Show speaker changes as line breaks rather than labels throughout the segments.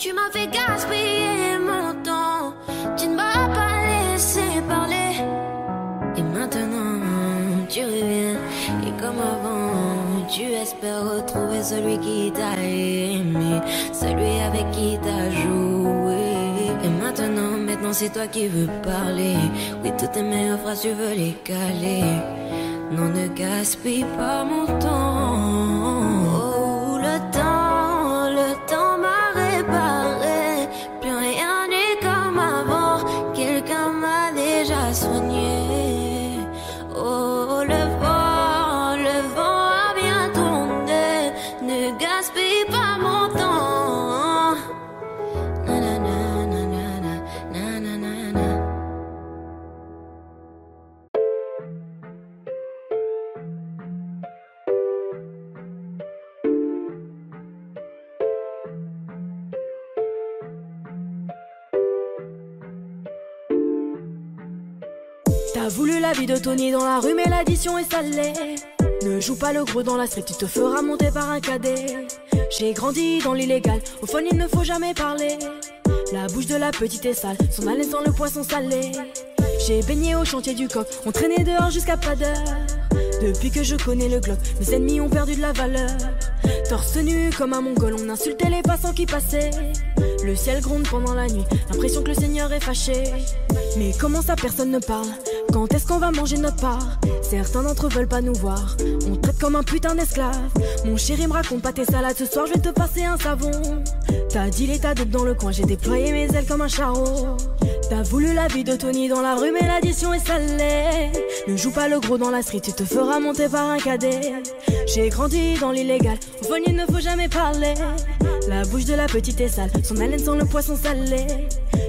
Tu m'as fait gaspiller mon temps. Tu ne m'as pas laissé parler. Et maintenant, tu reviens. Et comme avant, tu espères retrouver celui qui t'a aimé, celui avec qui t'as joué. Et maintenant c'est toi qui veux parler. Oui, toutes tes meilleures phrases tu veux les caler. Non, ne gaspille pas mon temps. Oh, le temps m'a réparé. Plus rien n'est comme avant. Quelqu'un m'a déjà soigné. Oh, le vent a bien tourné. Ne gaspille pas mon temps. Nanana, nanana, nanana.
T'as voulu la vie de Tony dans la rue, mais l'addition est salée. Ne joue pas le gros dans la street, tu te feras monter par un cadet. J'ai grandi dans l'illégal, au fond il ne faut jamais parler. La bouche de la petite est sale, son haleine sent le poisson salé. J'ai baigné au chantier du coq, on traînait dehors jusqu'à pas d'heure. Depuis que je connais le Glock, mes ennemis ont perdu de la valeur. Torse nu comme un mongol, on insultait les passants qui passaient. Le ciel gronde pendant la nuit, l'impression que le Seigneur est fâché. Mais comment ça personne ne parle? Quand est-ce qu'on va manger notre part? Certains d'entre eux veulent pas nous voir, on traite comme un putain d'esclave. Mon chéri me raconte pas tes salades, ce soir je vais te passer un savon. T'as dit l'état d'être dans le coin, j'ai déployé mes ailes comme un charreau. T'as voulu la vie de Tony dans la rue, mais l'addition est salée. Ne joue pas le gros dans la street, tu te feras monter par un cadet. J'ai grandi dans l'illégal, au fond il ne faut jamais parler. La bouche de la petite est sale, son haleine sent le poisson salé.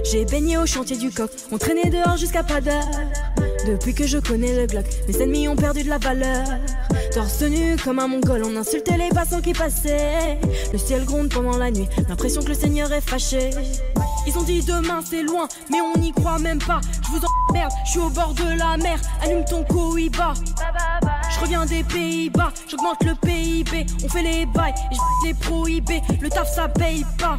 J'ai baigné au chantier du coq, on traînait dehors jusqu'à pas d'heure. Depuis que je connais le Glock, mes ennemis ont perdu de la valeur. Torse nu comme un mongol, on insultait les passants qui passaient. Le ciel gronde pendant la nuit, l'impression que le Seigneur est fâché. Ils ont dit demain c'est loin, mais on n'y croit même pas. Je vous emmerde, je suis au bord de la mer. Allume ton Cohiba. Je reviens des Pays-Bas, j'augmente le PIB. On fait les bails et je les prohibés. Le taf ça paye pas.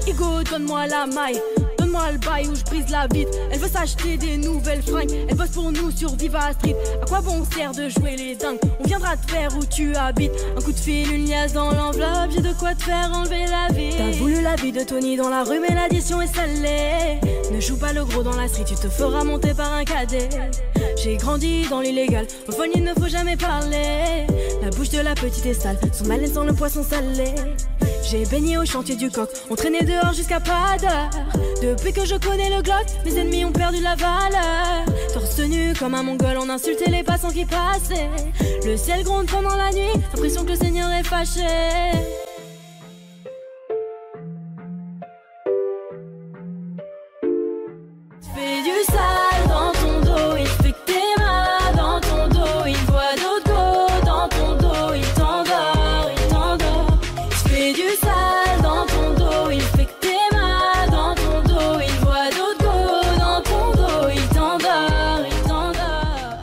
Hugo, donne-moi la maille, donne-moi le bail où je brise la vitre. Elle veut s'acheter des nouvelles fringues, elle bosse pour nous sur Viva Street. À quoi bon sert de jouer les dingues? On viendra te faire où tu habites. Un coup de fil, une liasse dans l'enveloppe, j'ai de quoi te faire enlever la vie. T'as voulu la vie de Tony dans la rue, mais l'addition est salée. Ne joue pas le gros dans la street, tu te feras monter par un cadet. J'ai grandi dans l'illégal, au fond il ne faut jamais parler. La bouche de la petite est sale, son haleine sent le poisson salé. J'ai baigné au chantier du coq, on traînait dehors jusqu'à pas d'heure. Depuis que je connais le Glock, mes ennemis ont perdu la valeur. Torse nu comme un mongol, on insultait les passants qui passaient. Le ciel gronde pendant la nuit, l'impression que le Seigneur est fâché. Fais du sale dans ton dos, il fait que t'es mal dans ton dos. Il voit d'autres go dans ton dos, il t'endort, il t'endort. Fais du sale dans ton dos, il fait que t'es mal dans ton dos. Il voit d'autres go dans ton dos, il t'endort, il t'endort.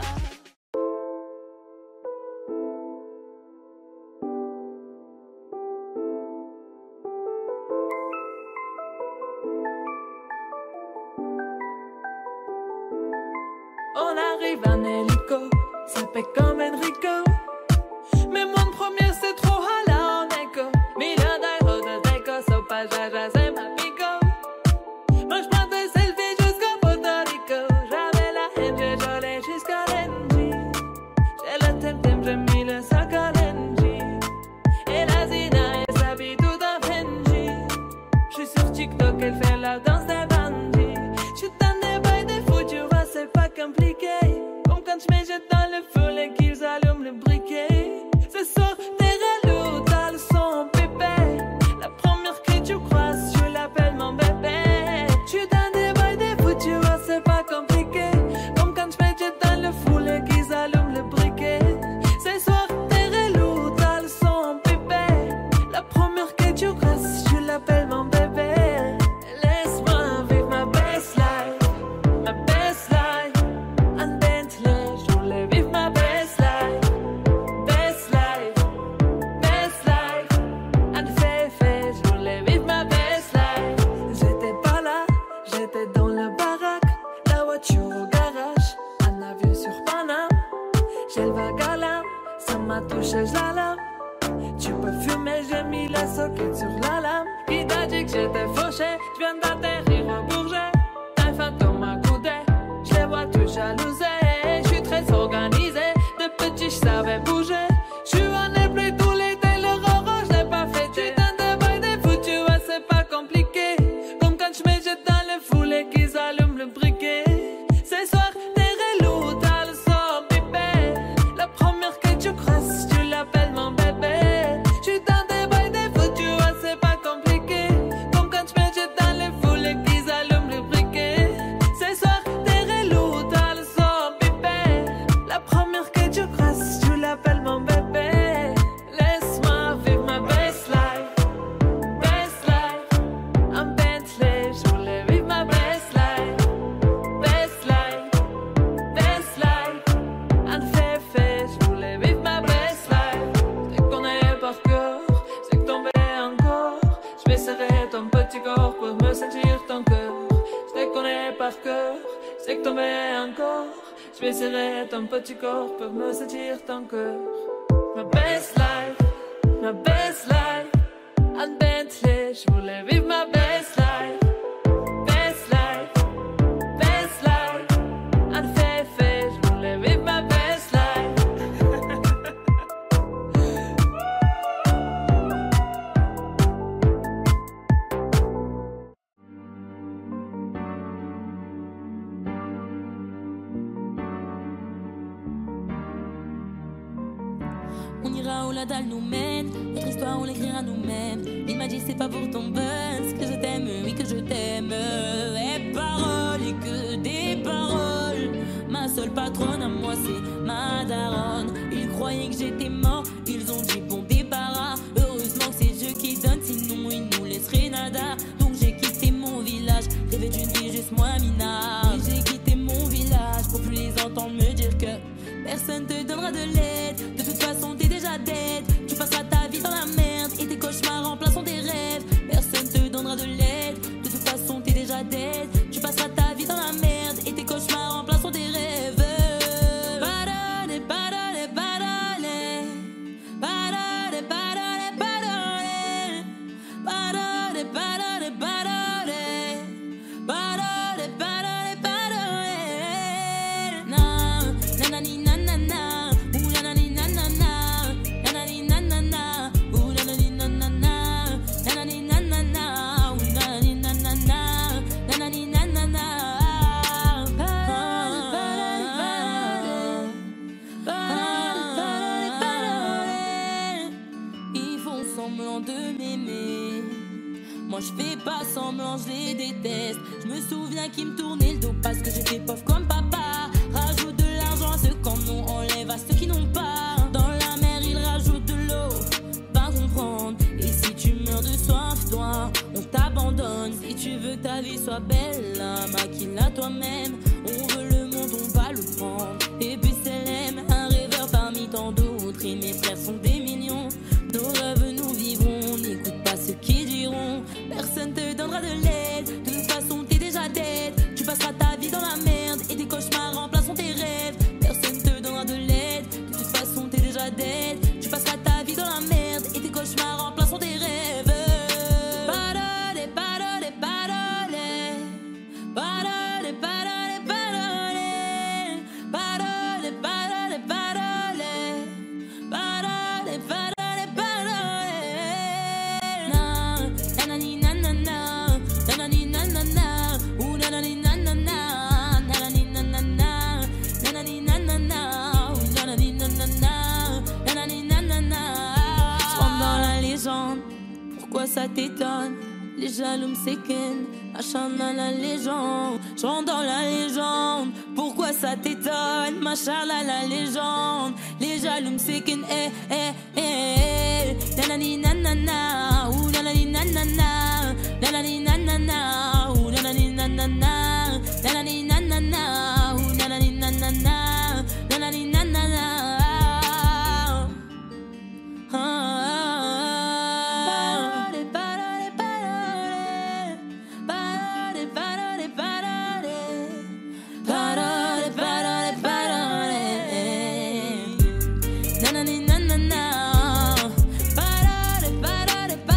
On arrive en hélico, ça fait comme Enrico. Mais mon premier c'est trop hala en écho. Million d'euros de déco, so pas jaja, c'est ma pico. Moi j'prends des selfies jusqu'au Puerto Rico. J'avais la haine, j'ai gelé jusqu'à l'NG. J'ai le temtem, j'ai mis le sac à l'NG. Et la Zina, elle s'habille tout en Benji. J'suis sur TikTok, elle fait la danse des bandits. J'suis dans des bails de fou, tu vois, c'est pas compliqué. Comme quand j'mets jette dans le feu et qu'ils allument le briquet. C'est ça. laisse au kit sur la lame. Qui t'a dit que j'étais fauché? Je viens d'atterrir au Bourget. Un fantôme m'a coudé, je les vois tous jalousés. Je suis très organisé, de petit je savais bouger. Je suis en plus tous les l'été, le roro je l'ai pas fait. Putain de bail des foutus, ouais c'est pas compliqué. Comme quand je me jette dans le foulée qu'ils allument le briquet. Ce soir t'es relou, t'as le son pipé. La première que tu crosses, tu l'appelles mon bébé. Je suis dans des bails des foutus, ouais c'est pas compliqué. Comme quand je me jette dans le foulée qu'ils allument le briquet. Ce soir t'es relou, t'as le son pipé. La première que tu crosses, tu l'appelles mon bébé. Laisse-moi vivre ma best life. Best life, en Bentley, je voulais vivre ma best life. Best life, best life, en Féfé, je voulais vivre ma best life. Je te connais par cœur, je que tomber encore. Je vais serrer ton petit corps pour me sentir ton cœur. Je te connais par cœur, je que tomber encore. Je vais serrer ton petit corps pour me sentir ton cœur. Ma best life, en Bentley, je voulais vivre ma best life. Best life, best life, en Féfé, je voulais vivre ma best life.
On ira où la dalle nous mène, notre histoire on l'écrira nous-mêmes. Il m'a dit c'est pas pour ton buzz que je t'aime, oui que je t'aime. Et paroles et que des paroles. Ma seule patronne à moi c'est ma daronne. Ils croyaient que j'étais mort, ils ont dit bon débarras. Heureusement que c'est Dieu qui donne, sinon ils nous laisseraient nada. Donc j'ai quitté mon village, rêvé d'une vie juste moins minable. J'ai quitté mon village pour plus les entendre me dire que personne te donnera de l'aide. De toute façon t'es déjà dead. Tu passeras ta vie dans la merde et tes cauchemars remplaceront tes rêves. Personne te donnera de l'aide. De toute façon t'es déjà dead. Tu passeras ta vie dans la merde et tes cauchemars remplaceront tes rêves. Parole, parole, parole. Parole, parole, parole. Parole, parole, parole. Parole, parole, parole. Na, nanani, nanana. Ooh, nanani, nanana. Nanani, nanana. Ooh, nanani, nanana. Nanani, nanana. Ooh, nanani, nanana. Nanani, nanana. Parole, parole, parole. Parole, parole. Ils font semblant de m'aimer. Moi je fais pas semblant, je les déteste. Je me souviens qu'ils me tournaient le dos parce que j'étais pauvre comme papa. Rajoute de l'argent à ceux qui en ont, enlève à ceux qui n'ont pas. Dans la mer ils rajoutent de l'eau, pas comprendre. Et si tu meurs de soif, toi, on t'abandonne. Si tu veux que ta vie soit belle, maquille-la toi-même. On veut le monde, on va le prendre. Et puis c'est l'aime, un rêveur parmi tant d'autres. Et mes frères sont des millions. Nos rêves nous vivrons, n'écoute pas ceux qui diront. Personne te donnera de l'aide. De toute façon t'es déjà dead. Tu passeras ta vie dans la merde et tes cauchemars remplaceront tes rêves. Personne te donnera de l'aide. De toute façon t'es déjà dead. Tu passeras ta vie dans la merde et tes cauchemars remplaceront tes rêves. Parole, parole, parole. Parole, parole, parole. Parole, parole, parole. Parole, parole, parole. Nanani, nanana. Nanani, nanana. Ooh, nanani, nanana. Nanani, nanana. Nanani, nanana. Ooh, nanani, nanana. Nanani, nanana. Je rentre dans la légende. Pourquoi ça t'étonne? Les jaloux me séquennent. Machin dans la légende. Je rentre dans la légende. Pourquoi ça t'étonne? Machin dans la légende. Les jaloux me séquennent. Eh, eh, eh. Nanani, nanana. Ooh, nanani, nanana. Nanani, nanana. Ooh, nanani, nanana. Nanani, nanana. Ooh, nanani, nanana. Nanani, nanana. Parole, parole, parole. Parole, parole, parole. Parole, parole, parole. Nanani, nanana. Parole, parole, parole.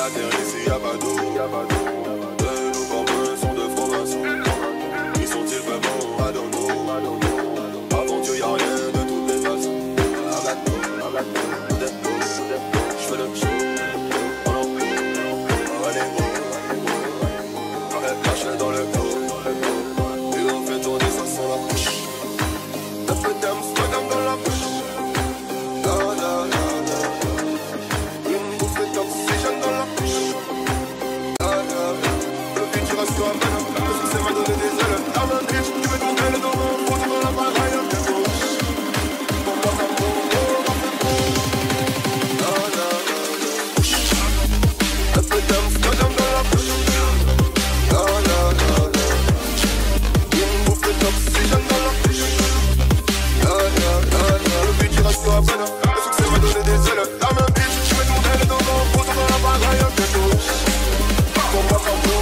la terre ici y'a pas d'eau. De nos copains sont de francs-maçons. Qui sont-ils vraiment? I don't know. Avant Dieu y'a rien de toutes les façons. J'fais le show. Caché dans le dos. Et on fait tourner ça sans la bouche. Un peu d'Amsterdam dans la bouche. Une bouffée d'oxygène dans la bouche. Le futur reste toi maintenant. Le succès m'a donné des ailes. Ah ma bitch, tu veux ton aile dans mon front. Tu veux la bagaille un peu gauche. Pour moi ça me un peu d'Amsterdam dans la bouche. Une bouffée d'oxygène dans la bouche. Le futur reste toi maintenant. Le succès m'a donné des ailes. Ah ma bitch, tu veux ton aile dans mon front. Tu veux la bagaille un peu gauche. Pour moi ça me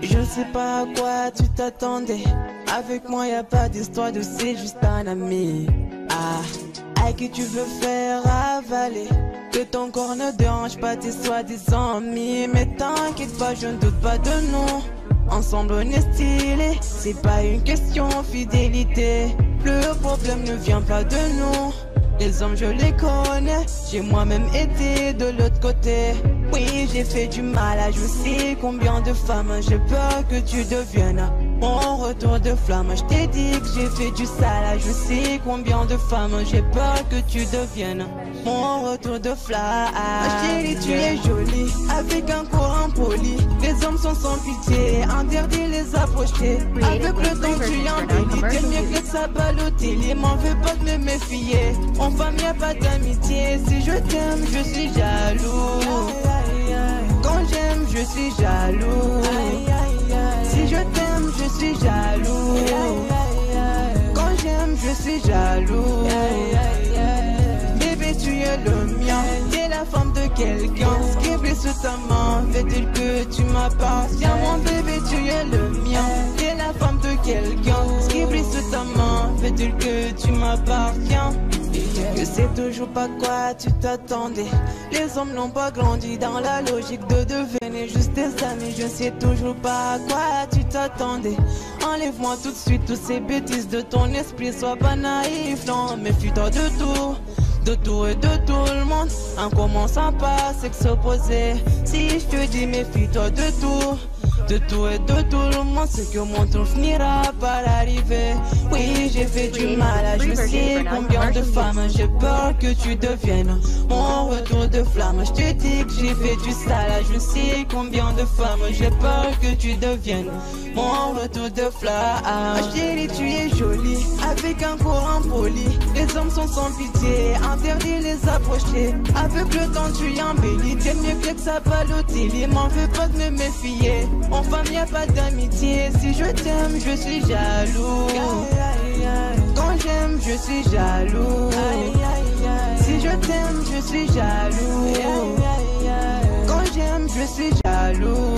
Je sais pas à quoi tu t'attendais. Avec moi y a pas d'histoire de c'est juste un ami. Ah, à qui tu veux faire avaler. Que ton corps ne dérange pas tes soi-disant amis. Mais t'inquiète pas, je ne doute pas de nous. Ensemble on est stylé. C'est pas une question fidélité. Le problème ne vient pas de nous. Les hommes je les connais. J'ai moi-même été de l'autre côté. Oui, j'ai fait du mal à je sais combien de femmes. J'ai peur que tu deviennes mon retour de flamme. Je t'ai dit que j'ai fait du sale. Je sais combien de femmes. J'ai peur que tu deviennes mon retour de flamme. Chérie, tu es jolie avec un corps impoli. Les hommes sont sont sans pitié, interdit les approcher. Avec le temps tu embellis, t'es mieux que ça Balotelli. M'en veux pas de me méfier, en femme y'a pas d'amitié. Si je t'aime, je suis jaloux. Quand j'aime, je suis jaloux. Si je t'aime, je suis jaloux. Quand j'aime, je suis jaloux. Bébé, tu es le mien, t'es la femme de quelqu'un. Scribblé sous ta main, fait-il que tu m'appartiens. Mon bébé, tu es le mien, t'es la femme de quelqu'un. Scribblé sous ta main, fait-il que tu m'appartiens. Je sais toujours pas quoi tu t'attendais. Les hommes n'ont pas grandi dans la logique de devenir juste des amis. Je sais toujours pas à quoi tu t'attendais. Enlève-moi tout de suite toutes ces bêtises de ton esprit. Sois pas naïf, non, méfie-toi de tout. De tout et de tout le monde, en commençant par sexe opposé. Si je te dis méfie-toi de tout et de tout le monde, c'est que mon tour finira par arriver. Oui, j'ai fait du mal à je sais combien de femmes. J'ai peur que tu deviennes mon retour de flamme. Je te dis que j'ai fait du sale à je sais combien de femmes. J'ai peur que tu deviennes mon retour de flamme. Ma chérie, tu es jolie, avec un corps impoli. Les hommes sont sans pitié, interdit les approcher. Avec le temps tu embellis, t'es mieux que ça Balotelli. M'en veux pas de me méfier, en femme y'a pas d'amitié. Si je t'aime, je suis jaloux. Quand j'aime, je suis jaloux. Si je t'aime, je suis jaloux. Quand j'aime, je suis jaloux.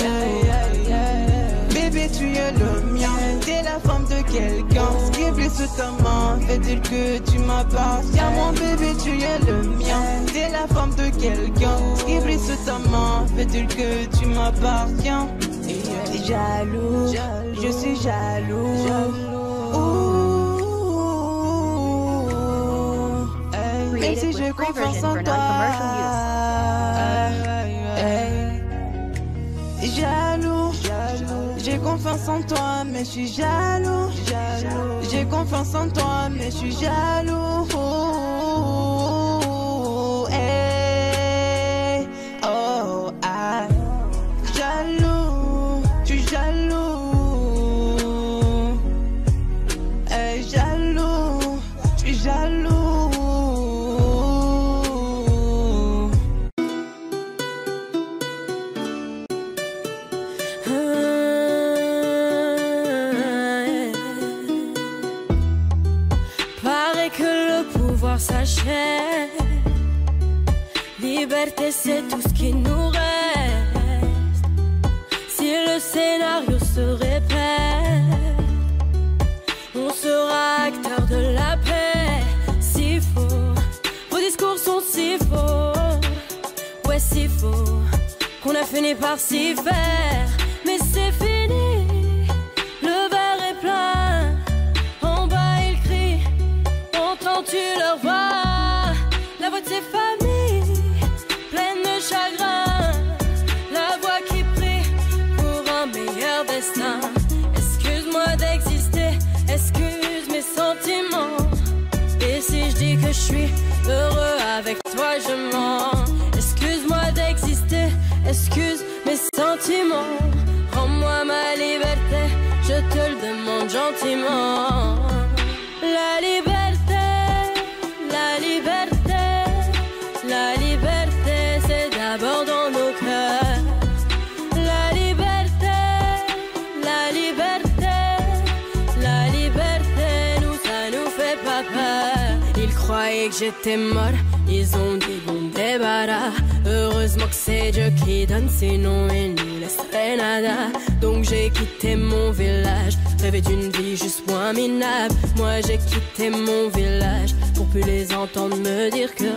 Bébé, tu es le mien, t'es la femme de quelqu'un. Scribblé sous ta main, fait-il que tu m'appartiens. Mon bébé, tu es le mien, t'es la femme de quelqu'un. Scribblé sous ta main, fait-il que tu m'appartiens. T'es jaloux, je suis jaloux. Même si j'ai confiance en toi. Jaloux, j'ai confiance en toi, mais je suis jaloux. J'ai confiance en toi, mais je suis jaloux. Hey, oh, ah, jaloux, tu es jaloux. Hey, jaloux, tu es jaloux.
S'achève. Liberté, c'est tout ce qui nous reste. Si le scénario se répète, on sera acteur de la paix. Si faux, vos discours sont si faux. Ouais, si faux, qu'on a fini par s'y faire. Mais c'est fini, le verre est plein. En bas ils crient, entends-tu leur voix? La voix de ses familles, pleine de chagrin. La voix qui prie pour un meilleur destin. Excuse-moi d'exister, excuse mes sentiments. Et si je dis que je suis heureux avec toi, je mens. Excuse-moi d'exister, excuse mes sentiments. Rends-moi ma liberté, je te le demande gentiment. La liberté, la liberté, la liberté, c'est d'abord dans nos cœurs. La liberté, la liberté, la liberté, nous ça nous fait pas peur. Ils croyaient que j'étais mort, ils ont dit bon débarras. Heureusement que c'est Dieu qui donne, sinon il nous laisserait nada. Donc j'ai quitté mon village, rêvé d'une vie juste moins minable. Moi j'ai quitté mon village pour plus les entendre me dire que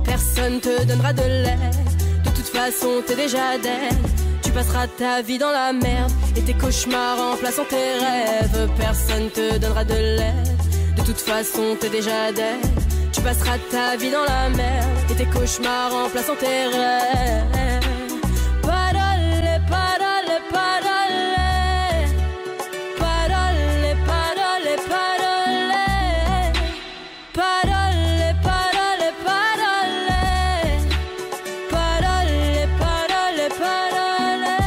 personne te donnera de l'aide. De toute façon t'es déjà dead. Tu passeras ta vie dans la merde et tes cauchemars remplaçant tes rêves. Personne te donnera de l'aide. De toute façon t'es déjà dead. Tu passeras ta vie dans la merde et tes cauchemars remplaçant tes rêves. Parole, parole, parole. Parole, parole, parole. Parole, parole, parole. Parole, parole, parole.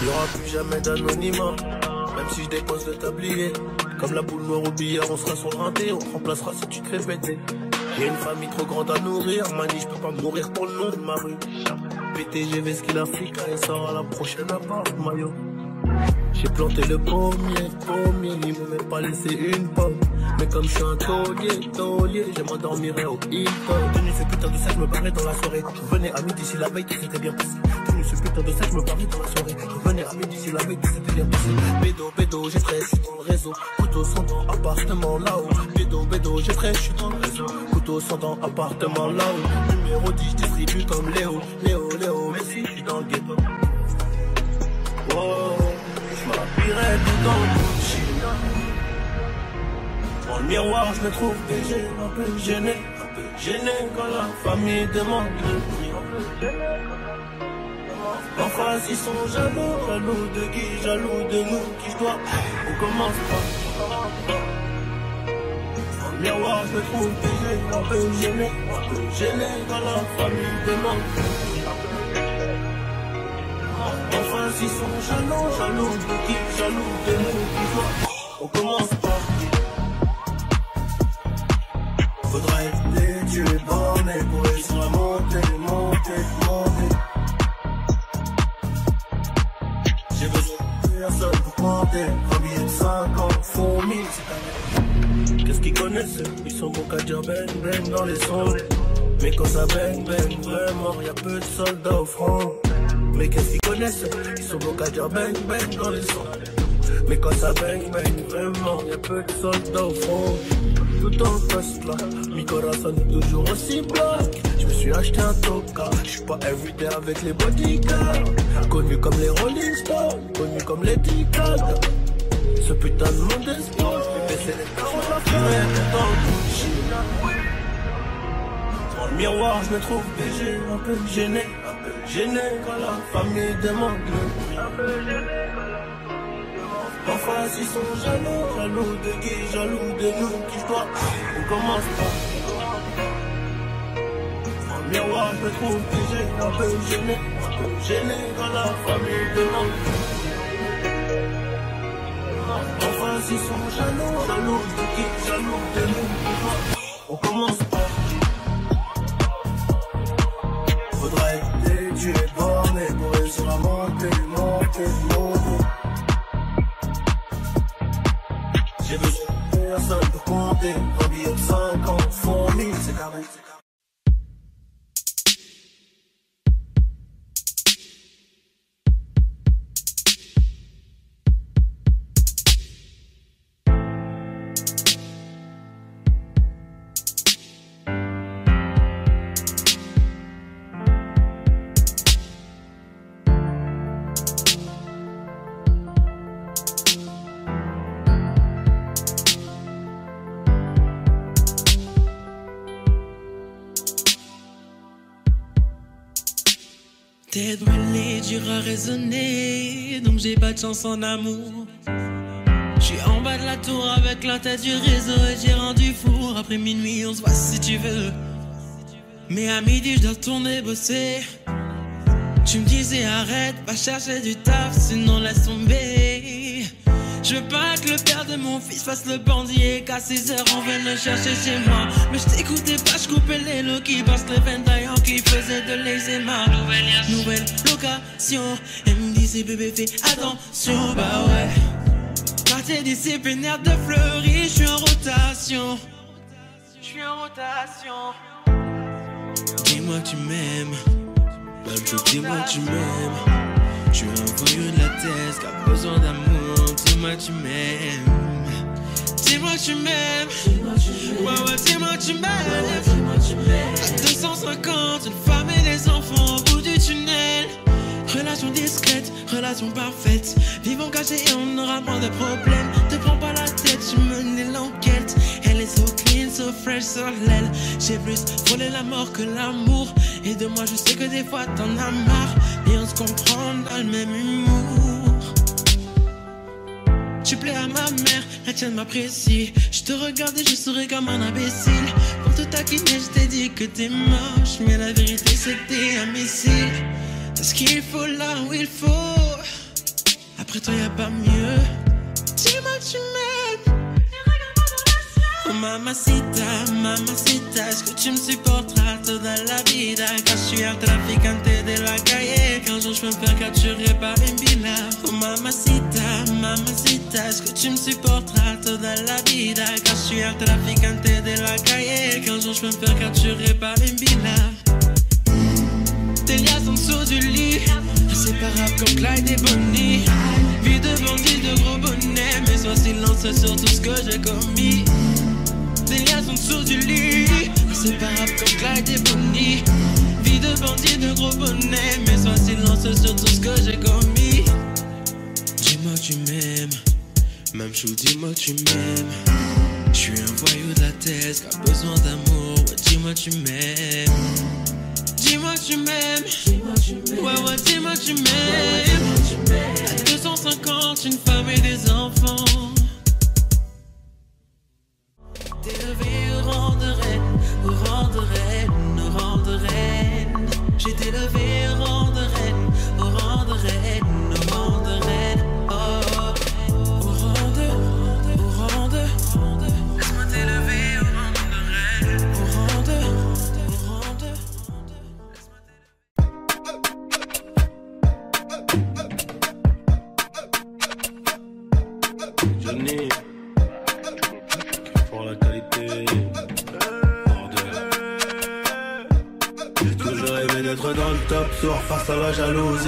Y'aura plus jamais d'anonymat, même si je dépose le tablier. Comme la boule noire au billard, on sera sur le rinté, on te remplacera si tu te fais péter. J'ai une famille trop grande à nourrir, mani, je peux pas mourir pour le nom de ma rue. PTGV, ce qu'il a fait quand il sort à la prochaine appart, maillot. J'ai planté le pommier, ils m'ont même pas laissé une pomme. Mais comme je suis un taulier, je m'endormirai au Hilton. Tenu ce putain de sac, je me barrais dans la soirée. Je venais à midi si la veille, tout s'était bien passé. Tenu ce putain de sac, je me barrais dans la soirée. Je venais à midi si la veille, tout s'était bien passé. Bédo, j'ai fraîche, je suis dans le réseau. Couteau sans dents, appartement là-haut. Bédo, j'ai fraîche, je suis dans le réseau. Couteau sans dents, appartement là-haut. Numéro 10, je distribue comme Léo, mais si je suis dans le ghetto. Wow. J'm'habillerai tout dans le Gucci. Dans le miroir, je me trouve BG, un peu gêné quand la famille demande le prix. En face, ils sont jaloux de qui, jaloux de nous, qui je dois. On commence pas. Dans le miroir, je me trouve BG, un peu gêné quand la famille demande le prix. Enfin, ils sont jaloux de qui, jaloux de nous, qui voit. On commence pas. Faudra être tu es borné pour réussir à monter. J'ai besoin de personne pour compter. Un billet de 50, font 1000, c'est un. Qu'est-ce qu'ils connaissent? Ils sont bons qu'à dire bang dans les sons. Mais quand ça bang, vraiment, y'a peu de soldats au front. Mais qu'est-ce qu'ils connaissent? Ils sont bons qu'à dire bang dans les sons. Mais quand ça bang, vraiment, y'a peu de soldats au front. Tout en poste là, mi corazon est toujours aussi black. Je me suis acheté un toka, je suis pas everyday avec les bodyguards. Connu comme les Rolling Stones, connu comme les T-Cad. Ce putain de monde explose, je vais baisser les paroles, la fumée tout dans le Gucci. Dans le miroir, je me trouve BG, un peu gêné quand la famille demande le prix. En face, ils sont jaloux de qui, jaloux de nous, qui je dois. On commence pas. Dans le miroir, je me trouve BG, un peu gêné quand la famille demande le prix. En face, ils sont jaloux de qui, jaloux de nous, qui je dois. On commence pas. Faudra être tu es borné pour réussir à monter. J'ai besoin de personne pour compter. Un billet de 50, font 1000, c'est carré.
Tête brûlée, dur à raisonner, donc j'ai pas de chance en amour. J'suis en bas de la tour avec la tête du réseau et j'ai rendu four. Après minuit, on se voit si tu veux. Mais à midi, je dois retourner bosser. Tu me disais arrête, va chercher du taf, sinon laisse tomber. Je veux pas que le père de mon fils fasse le bandit et qu'à 6 heures on vienne le chercher chez moi. Mais je t'écoutais pas, je coupais les lots qui passent les ventaillants qui faisaient de l'eczéma. Nouvelle location, elle me disait bébé fais attention, bah ouais. Quartier disciplinaire de Fleury, je suis en rotation. Dis-moi que tu m'aimes, dis-moi que tu m'aimes. Je suis un voyou de la thèse qui a besoin d'amour. Dis-moi que tu m'aimes. Dis-moi que tu m'aimes. Ouais, dis-moi que tu m'aimes. À 250, une femme et des enfants au bout du tunnel. Relation discrète, relation parfaite. Vivons cachés et on aura moins de problèmes. Te prends pas la tête, je menais l'enquête. Elle est so clean, so fresh sur l'aile. J'ai plus frôlé la mort que l'amour. Et de moi je sais que des fois t'en as marre. Et on se comprend dans le même humour. Tu plais à ma mère, la tienne m'apprécie. Je te regarde et je souris comme un imbécile. Pour te taquiner je t'ai dit que t'es moche. Mais la vérité c'est que t'es un missile. T'as ce qu'il faut là où il faut. Après toi y'a pas mieux. Dis-moi que tu m'aimes. Oh mamacita, mamacita, est-ce que tu me supporteras toda la vida? Car je suis un traficante de la calle. Qu'un jour je me faire capturer par une villa. Oh mamacita, mamacita, est-ce que tu me supporteras toda la vida? Car je suis un traficante de la calle. Qu'un jour je me faire capturer par une villa. Tes liasses en dessous du lit, inséparables comme Clyde et Bonnie. Vie de bandit, de gros bonnet, mais sois silencieux sur tout ce que j'ai commis. Tes liasses en dessous du lit, inséparables comme Clyde et Bonnie. Vie de bandit, de gros bonnet, mais sois silencieux sur tout ce que j'ai commis. Dis-moi que tu m'aimes, même chou, dis-moi que tu m'aimes. Je suis un voyou de la tête qui a besoin d'amour, ouais, dis-moi que tu m'aimes. Dis-moi que tu m'aimes, ouais ouais dis-moi que tu m'aimes. À 250, une femme et des enfants. T'es levé au rang de reine, au rang de reine, au rang de reine. J'ai été levé au rang de reine, au rang de reine, au rang de reine. Oh, au rang de, laisse-moi t'élever au rang de reine, au rang de,
Johnny, pour la qualité, j'ai toujours rêvé d'être dans le top sur face à la jalousie.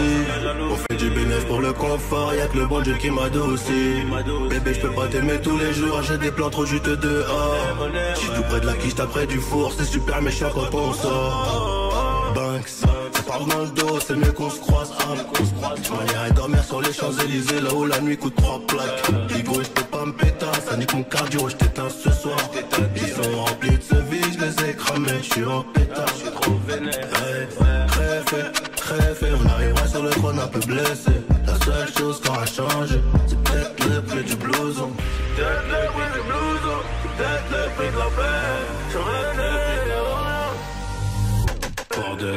On fait du bénéfice pour le confort, y'a que le bon Dieu qui m'adoucit. Bébé, je peux pas t'aimer tous les jours, j'ai des plans trop juteux dehors. J'suis tout près de la quiche, après du four, c'est super méchant quand on sort. Banks, ça parle dans le dos, c'est mieux qu'on se croise. J'm'en irai dormir sur les Champs-Élysées, là où la nuit coûte 3 plaques. Higo, j'peux pas me péter, ça nique mon cardio, j't'éteins ce soir. Ils sont remplis de ce vie, j'les ai cramés, j'suis en pétard. J'suis trop vénère. Crève, on arrivera sur le trône un peu blessé. La seule chose qui aura changé, c'est peut-être le prix du blouson. C'est peut-être le prix du blouson, c'est peut-être le prix de la paix. J'aurais été bordel.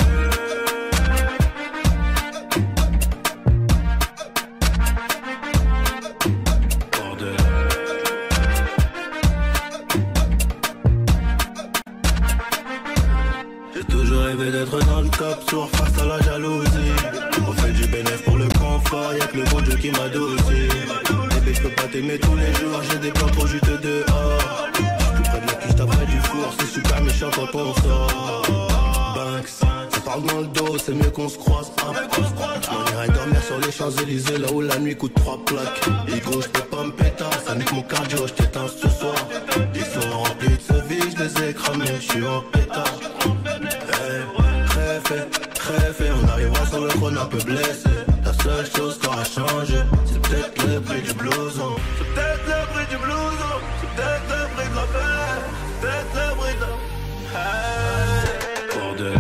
D'être dans le top sur face à la jalousie. On fait du bénéfice pour le confort, y'a que le bon Dieu qui m'adoucit. Bébé, je peux pas t'aimer tous les jours, j'ai des plans trop juteux dehors. Tout près de la quiche, t'as du four, c'est super méchant quand on sort. Banks, ça parle dans le dos, c'est mieux qu'on se croise. On irait dormir sur les Champs-Élysées, là où la nuit coûte 3 plaques. Higo, je peux pas me péter, ça nique mon cardio, je t'éteins ce soir. Ils sont remplis de ce vie, je les ai cramés, je suis en pétard. Crève, on arrivera sur le trône un peu blessé. La seule chose qui aura changé, c'est peut-être le prix du blouson. C'est peut-être le prix du blouson, c'est peut-être le prix de la paix, c'est peut-être le prix de la... Bordel.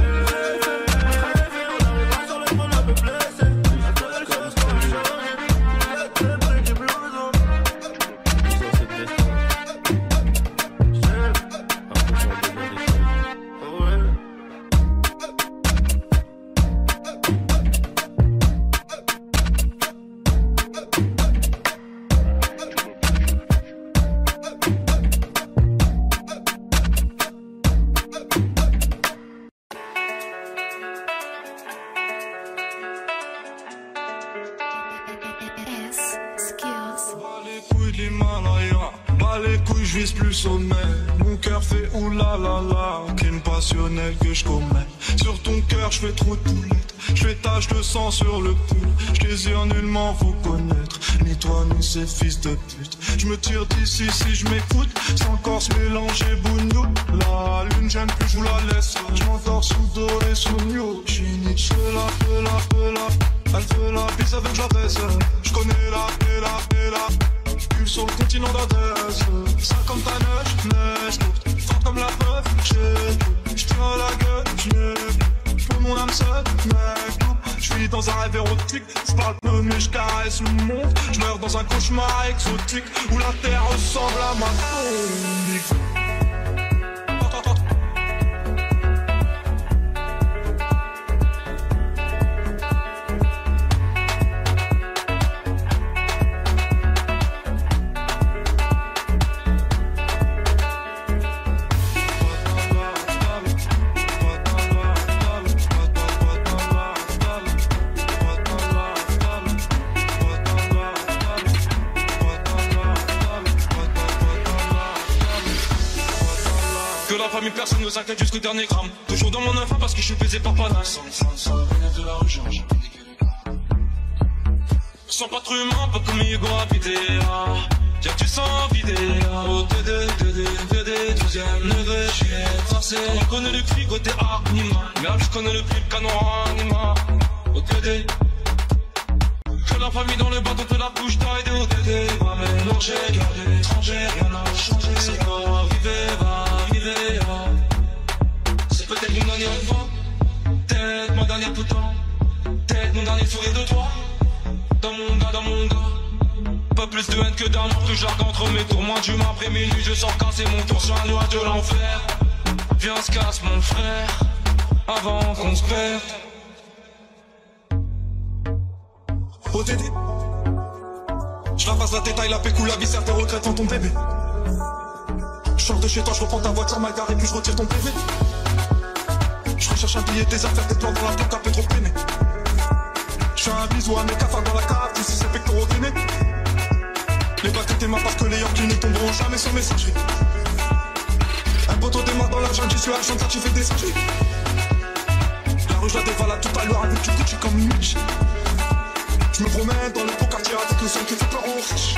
Plus sommet, mon cœur fait oulala, qu'une passionnelle que je commets. Sur ton cœur je fais trop de poulettes, je fais tache de sang sur le pull. Je désire nullement vous connaître, ni toi ni ces fils de pute. Je me tire d'ici si je m'écoute, sans corps se mélanger bougnou. La lune j'aime plus, je vous la laisse. Je m'endors sous doré, sous new. J'suis Nietzsche, elle veut la bise avec la baisse. Je connais la sur le continent d'Adès. 59 neige courte, forte comme la preuve. J'tire la gueule, j'peux mon âme seule, mec. J'suis dans un rêve érotique, j'parle peu mais j'caresse le monde. J'meurs dans un cauchemar exotique où la terre ressemble à ma tombe. famille, personne nous inquiète jusqu'au dernier gramme. Toujours dans mon enfant parce que je suis baisé par Panas. Sans de la rue, j'ai sans pas trop humain, pas comme Hugo habité. Y'a que tu sens vidé. Au TD, 12ème degré, j'suis forcé. On connaît le cri côté Arnima. Mais je connais le prix, le canon Anima. Au TD. Que la famille dans le bateau te la bouche d'aide au TD. Va mélanger, garder étranger, rien n'a changé. C'est quoi, arriver, c'est peut-être une dernière fois. Peut-être ma dernière pourtant. Peut-être mon dernier sourire de toi. Dans mon gars. Pas plus de haine que d'amour, tout jargon entre mes tours. Moins d'humain après minuit, je sors quand c'est mon tour. Sur un nuage de l'enfer. Viens, on se casse mon frère. Avant qu'on se perde.
OTD. Je la passe la détaille, la pécou, la viscère, tes regrets dans ton bébé. Je sors de chez toi, je reprends ta voiture mal garée, puis je retire ton PV. Je recherche un billet, des affaires, des plans dans la tête, un peu trop peiné. Je fais un bisou à mes cafards dans la cave, d'ici c'est pectoraux gainés. Les bacs tes mains parce que les Yorkies ne tomberont jamais sur messagerie. Un poteau démarre dans la jungle, j'y suis à Argent, tu fais des singeries. La rue je la dévalade tout à l'heure avec du Gucci comme une niche. Je me promène dans le beau quartier avec le son qui fait peur aux riches.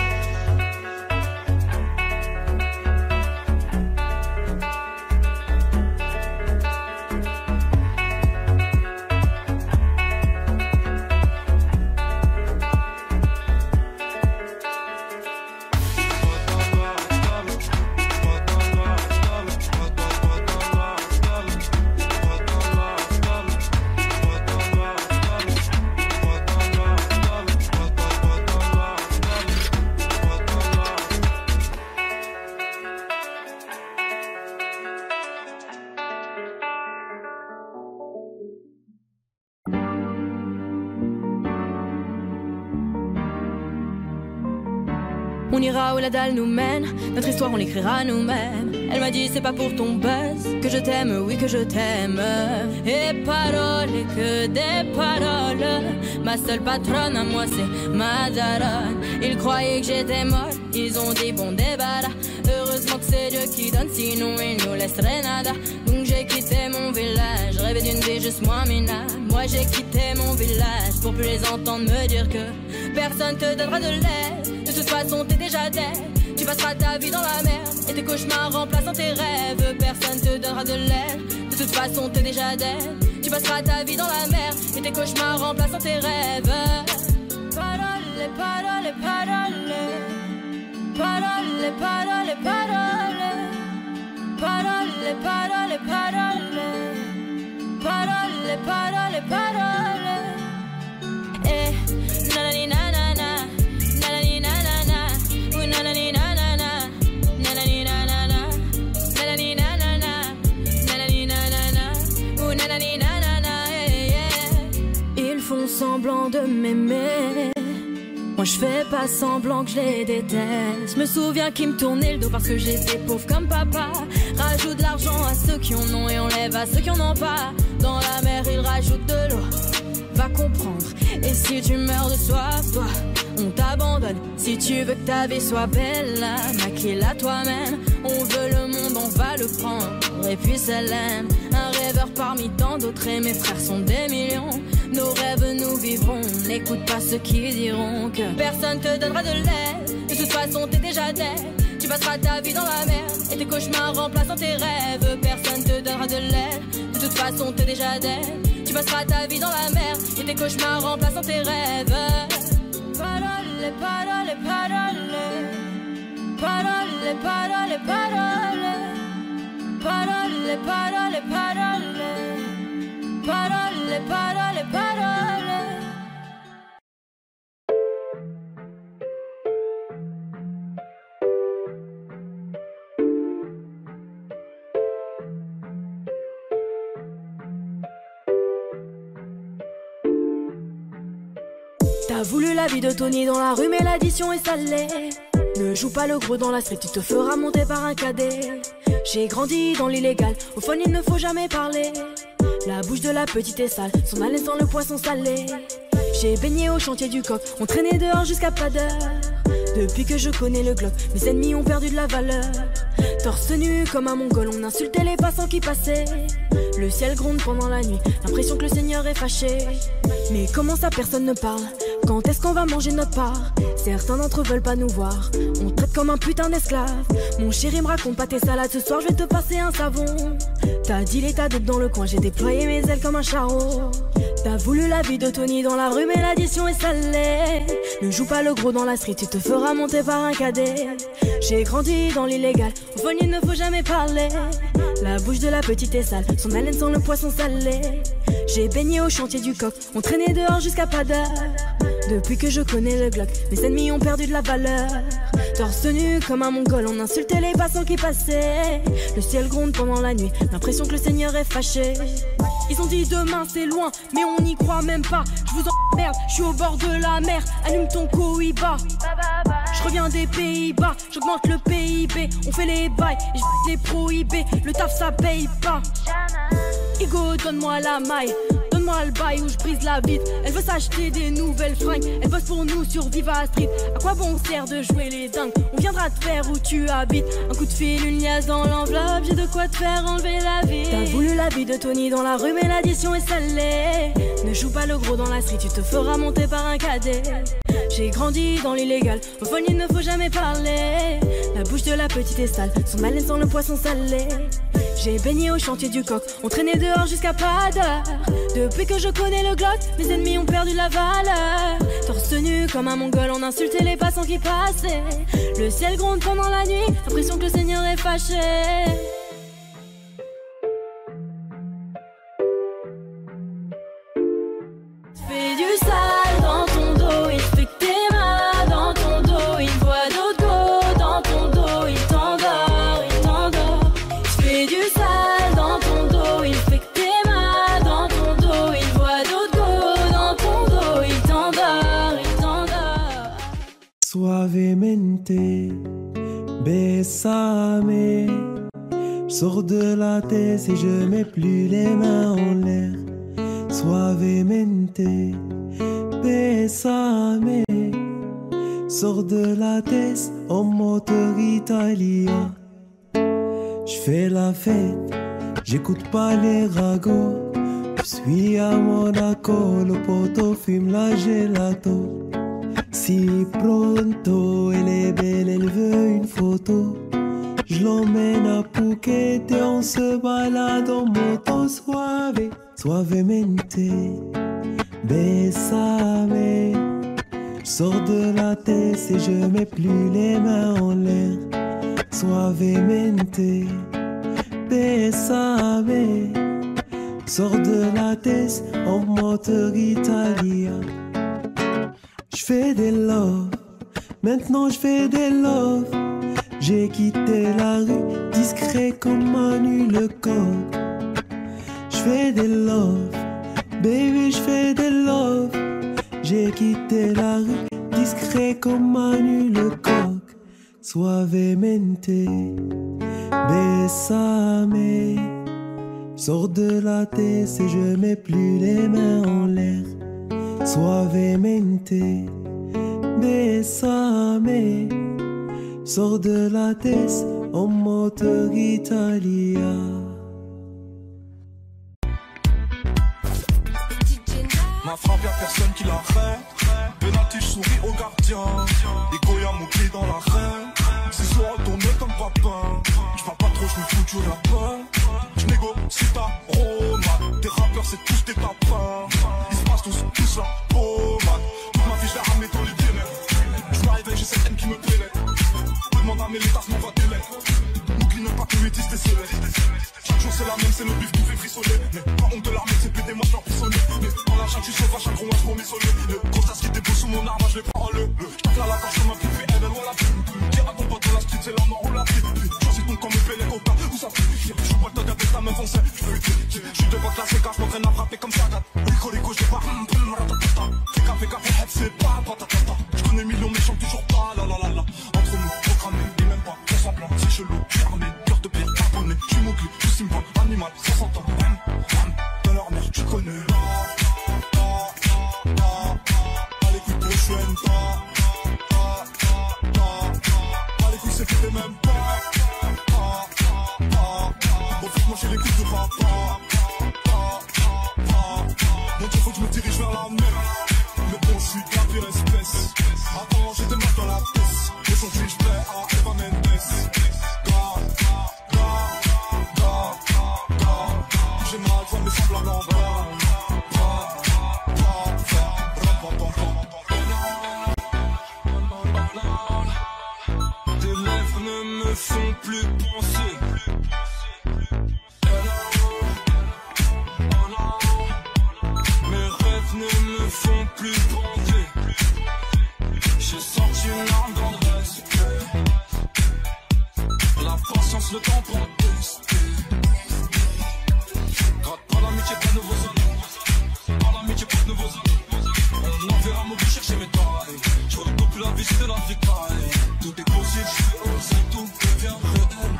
On ira où la dalle nous mène, notre histoire on l'écrira nous-mêmes. Elle m'a dit c'est pas pour ton buzz que je t'aime, oui que je t'aime. Et paroles, et que des paroles. Ma seule patronne à moi c'est ma daronne. Ils croyaient que j'étais molle, ils ont dit bon débarras. Heureusement que c'est Dieu qui donne, sinon il nous laisserait nada. Donc j'ai quitté mon village, rêvé d'une vie juste moins minable. Moi j'ai quitté mon village pour plus les entendre me dire que personne te donnera de l'aide. De toute façon t'es déjà dead. Tu passeras ta vie dans la merde et tes cauchemars remplaçant tes rêves. Personne te donnera de l'aide. De toute façon t'es déjà dead. Tu passeras ta vie dans la merde et tes cauchemars remplaçant tes rêves. Parole, parole, parole. Parole, parole, parole. Parole, parole, parole. Parole, parole, parole. Eh, nanani nanana. Nanani nanana. Ou nanani nanana. Nanani nanana. Nanani nanana. Nanani nanana. Ou nanani nanana. Ils font semblant de m'aimer. Moi je fais pas semblant que je les déteste. Je me souviens qu'ils me tournaient le dos parce que j'étais pauvre comme papa. Rajoute de l'argent à ceux qui en ont et enlève à ceux qui en ont pas. Dans la mer ils rajoutent de l'eau. Va comprendre. Et si tu meurs de soif, toi, on t'abandonne. Si tu veux que ta vie soit belle, maquille-la toi-même. On veut le monde, on va le prendre. Et puis ça l'aime. Un rêveur parmi tant d'autres et mes frères sont des millions. Nos rêves nous vivrons. N'écoute pas ceux qui diront que personne te donnera de l'aide. De toute façon t'es déjà dead. Tu passeras ta vie dans la merde et tes cauchemars remplaçant tes rêves. Personne te donnera de l'aide. De toute façon t'es déjà dead. Tu passeras ta vie dans la merde et tes cauchemars remplaçant tes rêves. Parole, parole, parole. Parole, parole, parole. Parole, parole, parole. Parole, parole, parole. T'as voulu la vie de Tony dans la rue mais l'addition est salée. Ne joue pas le gros dans la street, tu te feras monter par un cadet. J'ai grandi dans l'illégal, au fun il ne faut jamais parler. La bouche de la petite est sale, son haleine sent le poisson salé. J'ai baigné au chantier du coq, on traînait dehors jusqu'à pas d'heure. Depuis que je connais le Glock, mes ennemis ont perdu de la valeur. Torse nu comme un mongol, on insultait les passants qui passaient. Le ciel gronde pendant la nuit, l'impression que le Seigneur est fâché. Mais comment ça personne ne parle? Quand est-ce qu'on va manger notre part? Certains d'entre eux veulent pas nous voir, on traite comme un putain d'esclave. Mon chéri me raconte pas tes salades, ce soir je vais te passer un savon. T'as dit l'état dope dans le coin, j'ai déployé mes ailes comme un charreau. T'as voulu la vie de Tony dans la rue mais l'addition est salée. Ne joue pas le gros dans la street, tu te feras monter par un cadet. J'ai grandi dans l'illégal, au fond il ne faut jamais parler. La bouche de la petite est sale, son haleine sent le poisson salé. J'ai baigné au chantier du coq, on traînait dehors jusqu'à pas d'heure. Depuis que je connais le Glock, mes ennemis ont perdu de la valeur. Torse nu comme un mongol, on insultait les passants qui passaient. Le ciel gronde pendant la nuit, l'impression que le Seigneur est fâché. Ils ont dit demain c'est loin, mais on n'y croit même pas. Je vous emmerde, je suis au bord de la mer. Allume ton Cohiba. Je reviens des Pays-Bas, j'augmente le PIB. On fait les bails, et je les prohibés. Le taf ça paye pas. Igo, donne-moi la maille, donne-moi le bail où je brise la vitre. Elle veut s'acheter des nouvelles fringues, elle bosse pour nous sur Viva Street. À quoi bon sert de jouer les dingues? On viendra te faire où tu habites. Un coup de fil, une liasse dans l'enveloppe, j'ai de quoi te faire enlever la vie. T'as voulu la vie de Tony dans la rue mais l'addition est salée. Ne joue pas le gros dans la street, tu te feras monter par un cadet. J'ai grandi dans l'illégal, au fond il ne faut jamais parler. La bouche de la petite est sale, son haleine sent le poisson salé. J'ai baigné au chantier du coq, on traînait dehors jusqu'à pas d'heure. Depuis que je connais le Glock, mes ennemis ont perdu la valeur. Torse nu comme un mongol, on insultait les passants qui passaient. Le ciel gronde pendant la nuit, l'impression que le Seigneur est fâché. Fais du sale dans ton dos, il fait que t'es mal dans ton dos. Il voit d'autres go dans ton dos, il t'endort, il t'endort. Fais du sale dans ton dos, il fait que t'es mal dans ton dos. Il voit d'autres go dans ton dos, il t'endort, il t'endort.
Suavemente, besame. Sors de la tête et je mets plus les mains en l'air. Suavemente, besame. Sors de la tête en moteur italien. J'fais la fête, j'écoute pas les ragots. J'suis à Monaco, le poteau fume la gelato. Si pronto, elle est belle, elle veut une photo. Je l'emmène à Phuket et on se balade en moto suave. Suavemente, besame. J'sors de la tête et je mets plus les mains en l'air. Suavemente, besame. Sors de la tête en moteur italien. J'fais des love, maintenant j'fais des love. J'ai quitté la rue, discret comme Manu le coq. J'fais des love, baby j'fais des love. J'ai quitté la rue, discret comme Manu le coq. Suavemente, besame. Sors de la tête et je mets plus les mains en l'air. Suavemente, besame. Sors de la tête en moteur italien.
Ma frappe y'a personne qui l'arrête. Penalty, j'souris au gardien. Et Goya mon pied dans l'arène. C'est soit retourné comme papin. J'parle pas trop, j'me fous du rappel. J'négocie ta romade. Tes rappeurs c'est tous des tapins. Ils se passent tous la pommade. Toute ma vie j'l'ai ramené dans les ténèbres. J'm'arrive j'ai cette haine qui me pénètre. Demande à mes létas, m'envoie des lettres. N'oublie même pas que 8 10 décélés. Chaque jour c'est la même, c'est le bif qui fait frissonner. Mais pas honte de l'armée, c'est pété, moi j'en frissonner. Mais dans la chatte, tu sauvage, un gros pour m'isoler. Le gros tas qui était beau sous mon arme, je l'ai pas en le. J'tacle à la gorge comme un pipi, elle voilà. Tire à ton pote dans la street, c'est là, on enroule la vie. Choisis ton camp, me paie les copains, où ça fait. Je vois pas le temps avec ta meuf, on sait. J'suis devant classe, car j'm'entraîne à frapper comme ça. Rico, j'ai pas. Fais café, c'est pas patatata. J'connais millions, mais chante toujours pas, la la la la. Entre nous, programmé, et même pas, on s'en plaint. C'est chelou, j'suis armé, cœur de pierre, carbonné. J'suis mogul, j'suis simple, animal, 60 ans. Dans leur mère, tu connais. À l'écoute de Chuen,
plus bandé. J'ai sorti une arme dans le respect. La patience, le temps pour tester. Gratte pas l'amitié, pas de nouveaux amis. Pas l'amitié, pas de nouveaux amis. On enverra mon but chercher mes tailles. Je redouble plus la visite de la vicaille. Tout est possible, je fais oser, tout devient réel.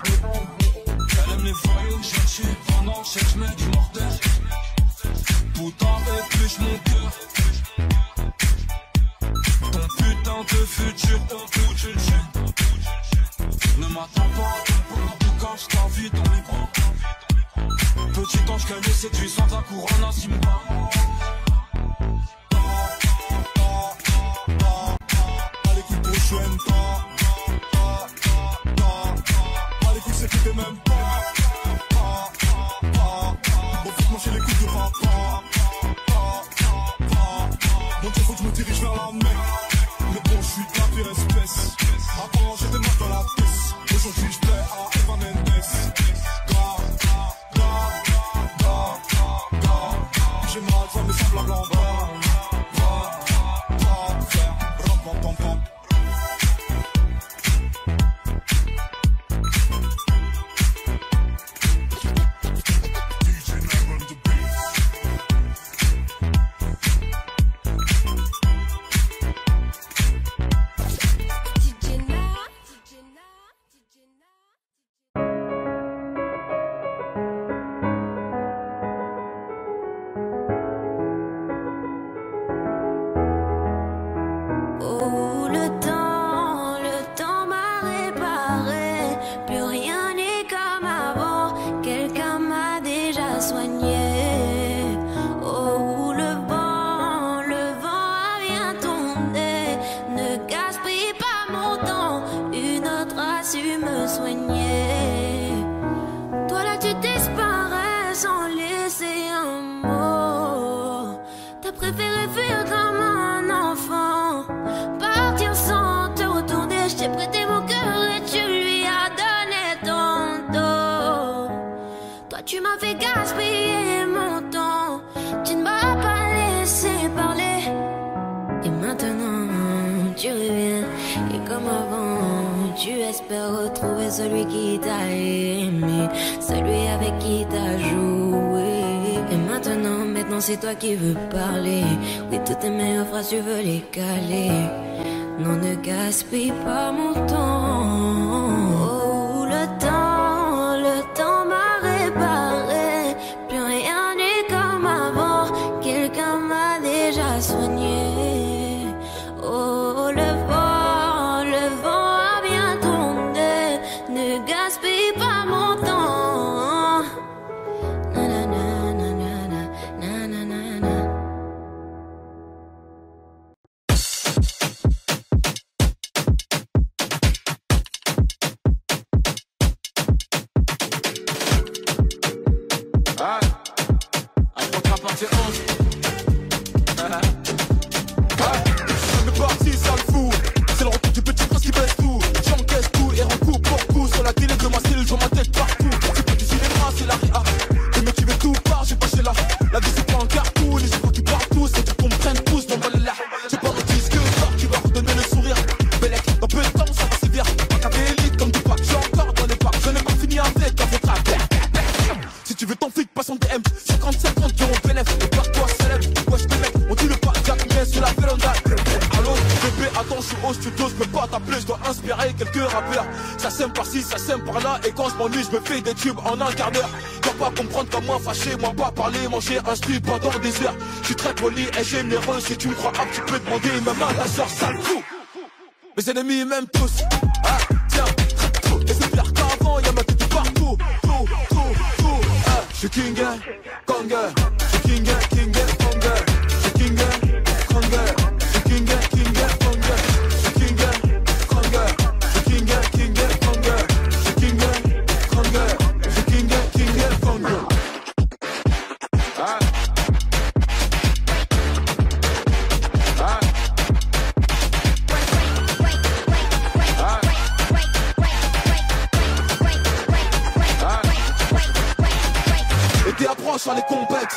Elle aime les voyous, chercher pendant que je mets du mortel. Putain, épluche mon cœur. Ton putain de futur, au bout du gène. Ne m'attends pas, tu caches ta vie dans mes bras. Petit ange qu'elle me séduit sans ta couronne à Simba. Allez, écoute, je n'aime pas. Allez, écoute, c'est que t'es même pas. Bon, faut manger les coups de papa. Donc il faut que je me dirige vers la mer. Mais bon, je suis de la pire espèce. Avant, j'étais mal dans la pièce. Aujourd'hui, je plais à Eva Mendes. J'ai mal, ça me semble blanc. Faire ram pam pam pam.
Retrouver celui qui t'a aimé, celui avec qui t'as joué. Et maintenant c'est toi qui veux parler. Oui, toutes tes meilleures phrases tu veux les caler. Non, ne gaspille pas mon temps. Oh, le temps m'a réparé. Plus rien n'est comme avant. Quelqu'un m'a déjà soigné. Oh, le vent a bien tourné. Ne gaspille pas mon temps. Na na na na na na na na.
Ah, un contrat partie 11. On est parti, ça le fout. C'est le retour du petit prince qui baisse tout. J'encaisse tout et recoupe pour coup. Sur la télé de ma style, je ma tête partout. C'est pas du cinéma, c'est la réa. Les mecs qui veulent tout part, j'ai pas chez là. La vie c'est pas un cartoon, les gens qui partent tous. C'est du comprennent tous, non voilà là. J'ai pas de disque d'or qui va redonner le sourire. Bellec, dans peu de temps, ça va sévir. Pas qu'à élite comme du pack, j'ai encore dans les packs. Je n'ai pas fini avec un votre affaire. Si tu veux ton flic, passe en DM. 50-50 qui ont bénéf. Et par toi célèbre. Wesh les mecs, on dit le pas Jack, mais sur la véranda. Allô, bébé, attends, je suis au studio, je peux pas t'appeler, je dois inspirer quelques rappeurs. Ça sème par-ci, ça sème par-là. Et quand je m'ennuie, je me fais des tubes en un quart d'heure. Dois pas comprendre comme moi, fâché, moi pas parler, manger un strip pendant des heures. Je suis très poli et généreux. Si tu me crois tu peux demander même à la soeur, sale fou. Mes ennemis m'aiment tous. Ah, tiens, trop. Et c'est pire qu'avant, y'a ma tête partout. Je suis king, Konger. Je suis king, Konger. Je suis king, Konger. Je suis king, Konger. Je suis king, Konger. Je suis king, Konger. Je suis king, Konger. Je suis king, Konger. Ah. Ah. Et t'es approche sur les compètes.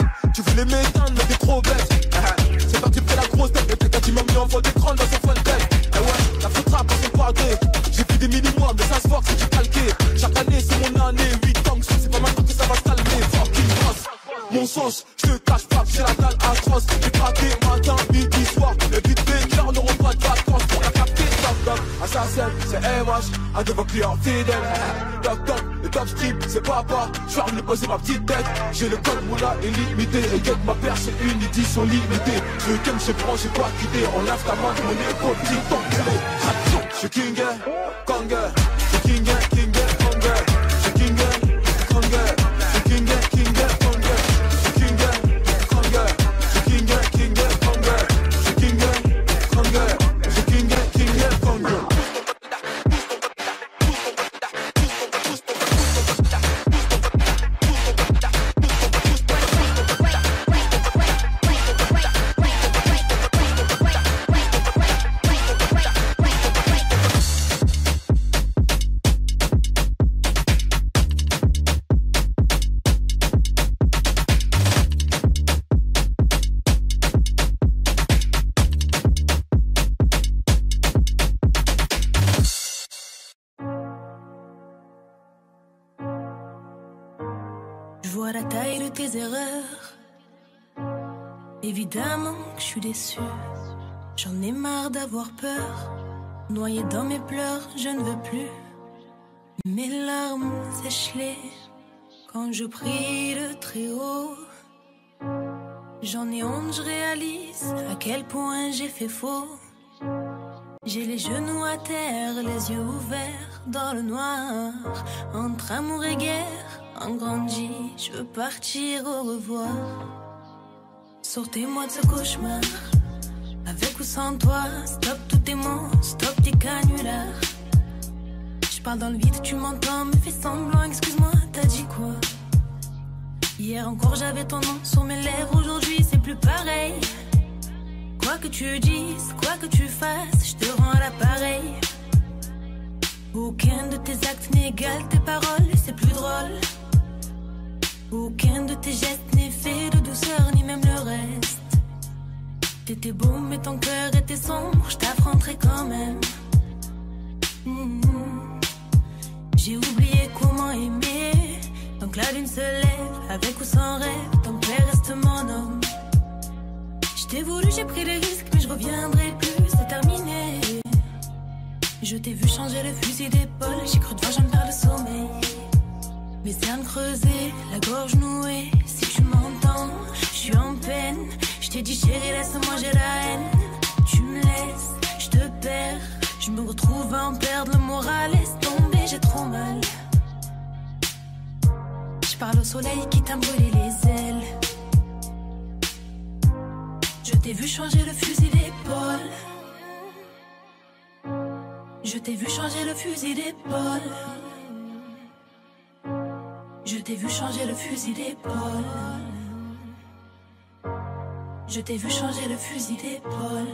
envoie des crânes dans son fun tech. Eh ouais, la foutra pour son padré. J'ai fait des mini-mois, mais ça se voit que c'est du calqué. Chaque année, c'est mon année. 8 ans que c'est pas maintenant que ça va se calmer. Fucking boss. Mon sens, je te cache pas que j'ai la dalle atroce. J'ai craqué matin, midi, soir. Les beats bakers n'auront pas de vacances pour la capter. Doc doc, assassin, c'est MH. Un de vos clients fidèles. Doc doc, le top strip, c'est papa. Je vais venir poser ma petite tête. J'ai le code moula illimité. Et get ma paire, c'est une édition limitée. Le game, je prends, j'ai pas quitté. On lève ta main de mon épaule, petit temps. J'suis King, Kong. J'suis King, Kong. J'suis King, Kong. J'suis King, Kong.
Évidemment que je suis déçue, j'en ai marre d'avoir peur. Noyée dans mes pleurs, je ne veux plus. Mes larmes sèchent-les quand je prie le très haut. J'en ai honte, je réalise à quel point j'ai fait faux. J'ai les genoux à terre, les yeux ouverts dans le noir. Entre amour et guerre, en grandi, je veux partir au revoir. Sortez-moi de ce cauchemar, avec ou sans toi. Stop tous tes mots, stop tes canulars. Je parle dans le vide, tu m'entends, me fais semblant. Excuse-moi, t'as dit quoi? Hier encore j'avais ton nom sur mes lèvres, aujourd'hui c'est plus pareil. Quoi que tu dises, quoi que tu fasses, je te rends l'appareil. Aucun de tes actes n'égale tes paroles, c'est plus drôle. Aucun de tes gestes n'est fait de douceur, ni même le reste. T'étais beau mais ton cœur était sombre, je t'affronterai quand même. J'ai oublié comment aimer. Donc la lune se lève, avec ou sans rêve, ton père reste mon homme. Je t'ai voulu, j'ai pris des risques, mais je reviendrai plus, c'est terminé. Je t'ai vu changer le fusil d'épaule, j'ai cru devoir j'en perds le sommeil. Mes cernes creusées, la gorge nouée, si tu m'entends, je suis en peine. Je t'ai dit chérie, laisse-moi, j'ai la haine. Tu me laisses, je te perds. Je me retrouve à en perdre le moral, laisse tomber, j'ai trop mal. Je parle au soleil qui t'a brûlé les ailes. Je t'ai vu changer le fusil d'épaule. Je t'ai vu changer le fusil d'épaule. Je t'ai vu changer le fusil d'épaule. Je t'ai vu changer le fusil d'épaule.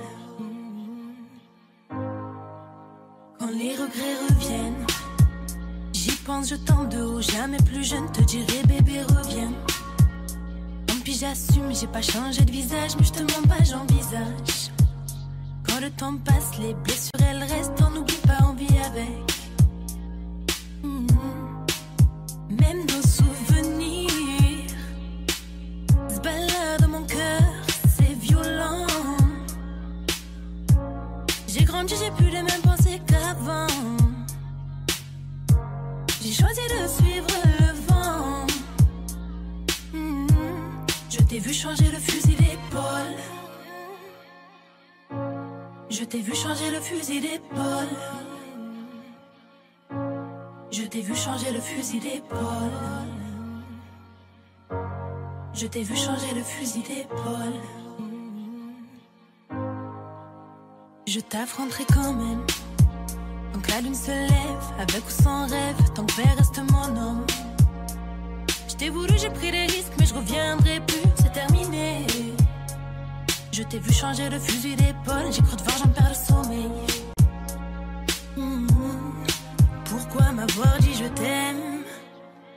Quand les regrets reviennent, j'y pense, je tente de haut. Jamais plus je ne te dirai bébé reviens. Tant pis j'assume, j'ai pas changé de visage, mais je te mens pas, j'envisage. Quand le temps passe, les blessures elles restent, on n'oublie pas, on vit avec. Même nos souvenirs se baladent dans mon cœur, c'est violent. J'ai grandi, j'ai plus les mêmes pensées qu'avant. J'ai choisi de suivre le vent. Je t'ai vu changer le fusil d'épaule. Je t'ai vu changer le fusil d'épaule. Je t'ai vu changer le fusil d'épaule. Je t'ai vu changer le fusil d'épaule. Je t'affronterai quand même. Donc la lune se lève, avec ou sans rêve, ton père reste mon homme. Je t'ai voulu, j'ai pris des risques, mais je reviendrai plus, c'est terminé. Je t'ai vu changer le fusil d'épaule, j'ai cru devoir, j'en perds le sommeil. Pourquoi m'avoir dit je t'aime?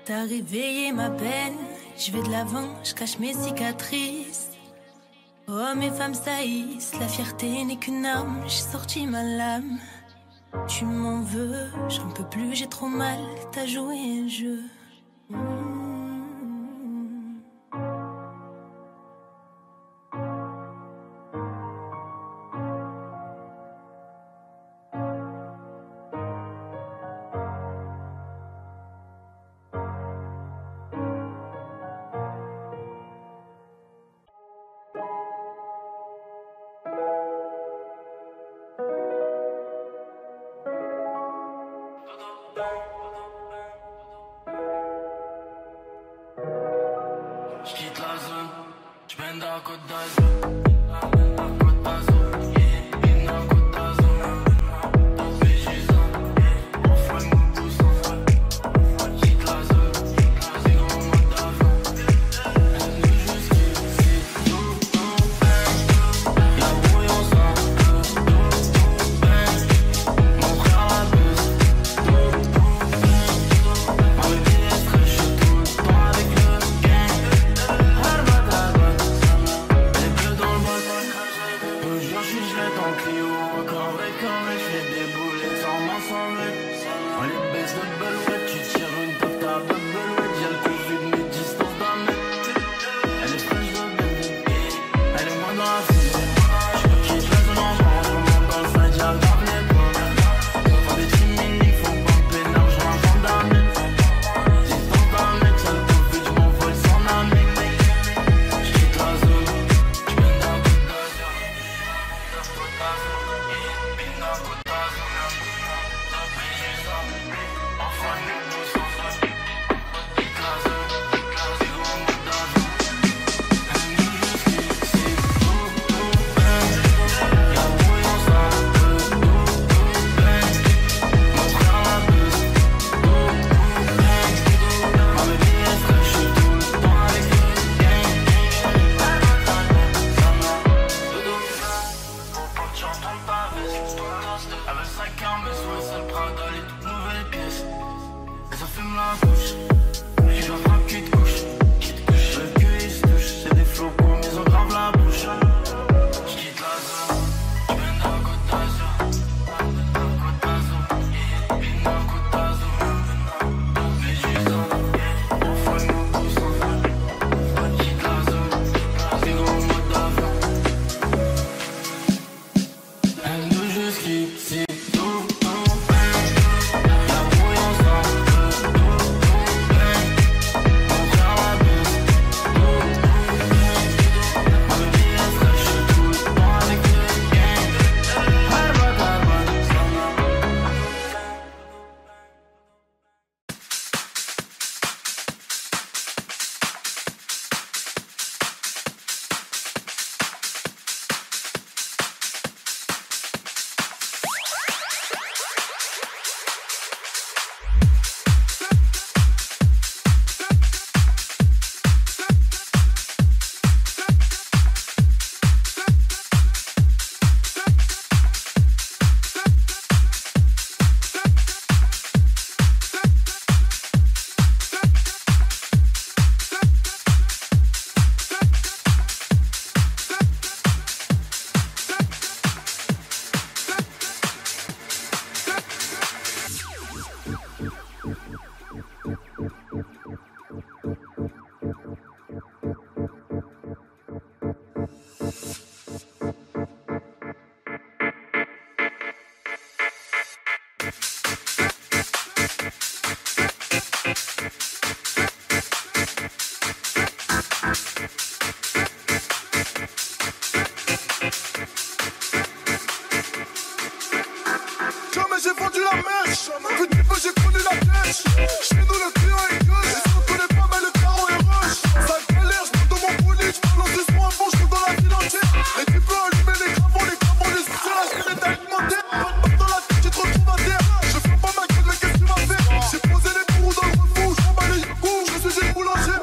T'as réveillé ma peine. Je vais de l'avant, je cache mes cicatrices.
Oh, mes femmes saillissent, la fierté n'est qu'une arme. J'ai sorti ma lame. Tu m'en veux, j'en peux plus, j'ai trop mal. T'as joué un jeu.
J'quitte la zone, j'mène dans la côte d'Azur. La côte d'Azur, yeah, la côte d'Azur. Dans le Béjizan, on fout mon pouce en fout. J'quitte la zone, c'est comme un mode d'avion. Elle nous juste kiffe, tout bang. Y'a brouillon ça, tout bang. Mon frère la buse, tout bang. Ma baby est fraîche, tout le temps avec le gang. Clio, carré, j'fais des boulets sans m'assembler. On les baisse de belouette, tu tires une taf, t'as pas de belouette. Y'a le Covid, mes distances d'un mec. Elle est fraîche de bébé, elle est moins dans la fille. J'quitte la zone en bas, on monte dans le side, y'a grave les potes. Faut des timiniques, faut pomper l'argent avant d'amener. Distance d'un mec, ça le Covid, j'm'envole sans amener. J'quitte la zone, j'mène dans la côte d'Azur.
Jamais j'ai vendu la mèche. Vu du peu j'ai connu la pièce. Chez nous le client est gueule. Et si on connaît pas mais le carreau est rush. Ça galère, je monte dans mon bolide. Je balance du son à fond, je roule dans la ville entière. Et tu peux allumer les cravons, les soutiens. Je fais des alimentaires. Pas dans la tête, tu te retrouves à terre. Je fais pas ma gueule, mais qu'est-ce que tu vas faire? J'ai posé les bourreaux dans le refou. Je m'en bats les coups, je suis une boulanger.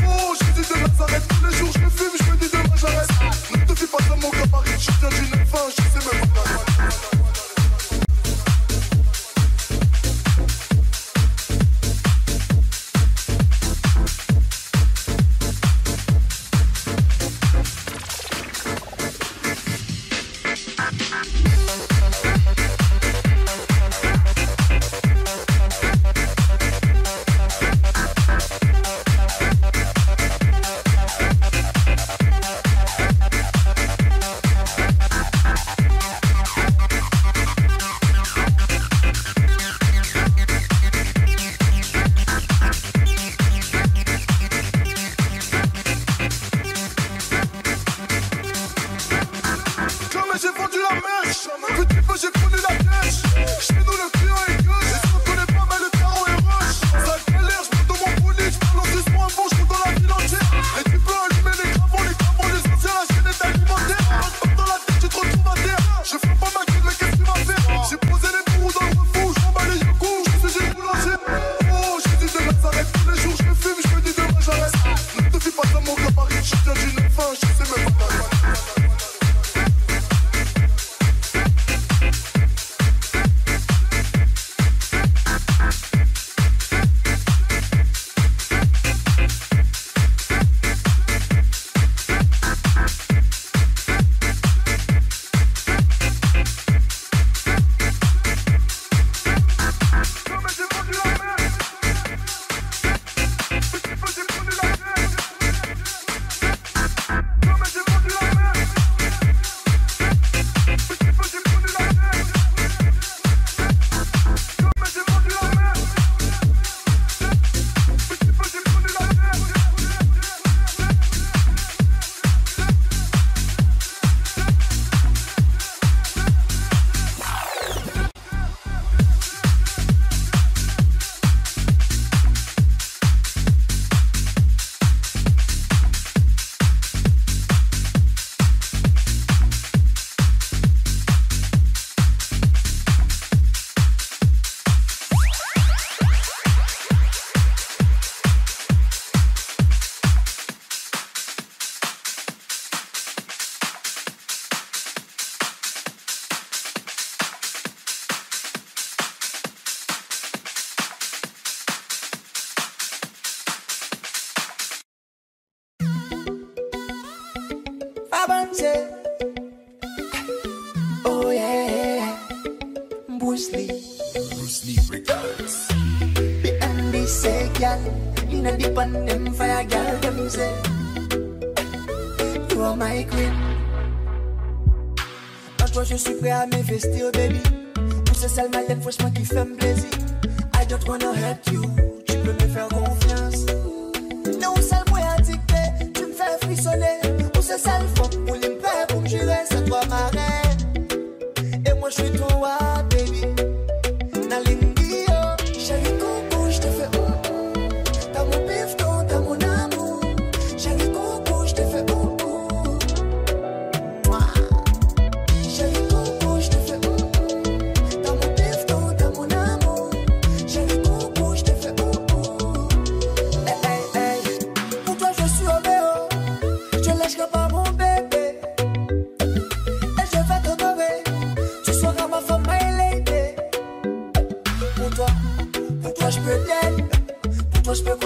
Oh, je dis de Nazareth. Tous les jours je me fume, je me dis demain j'arrête. Ne te fie pas de mon gabarit. Je viens d'une fin, je sais même pas. mèche. Petit peu, j'ai connu la dèche. Chez nous, le client est gueule. Et si on connaît pas, mais le carreau est rush. Ça galère, je monte dans mon bolide. Je balance des soins bon, je roule dans la ville entière. Et tu peux allumer les gravons, les anciens, la chaîne est alimentaire. Dans la tête, tu te retrouves à terre. Je fais pas ma gueule, mais qu'est-ce que tu vas faire? J'ai posé les bourreaux dans le refuge. J'en bats les yokos, je sais, j'ai boulanger. Oh, j'ai dit de Nazareth. Tous les jours, je me fume, je me dis demain, j'arrête. Ne te fie pas dans mon gabarit. Je viens d'une fin, je sais même pas.
Oh yeah, Bruce Lee Records. Behind this say girl, inna deep on them fire girl, them say you are my queen. En toi je suis prêt à m'investir, baby. Pour ce sale malin, franchement qui fait me plaisir. I don't wanna hurt you, tu peux me faire confiance. Non, sale moi addicté, tu me fais frissonner. Pour ce sale faux, pour l'impair, pour me jurer, c'est toi ma reine. Et moi je suis ton roi, baby. Nalingi, oh, chérie coco, je te fais t'as mon pifton, t'as mon amour. Chérie coco, je te fais chérie coco, je te fais t'as mon pifton, t'as mon amour. Chérie coco, je te fais hey, hey, hey. Pour toi je suis obéo, je lâcherai pas mon bébé. Et je vais t'honorer, tu seras ma femme, my lady. Pour toi je peux t'aider, pour toi je peux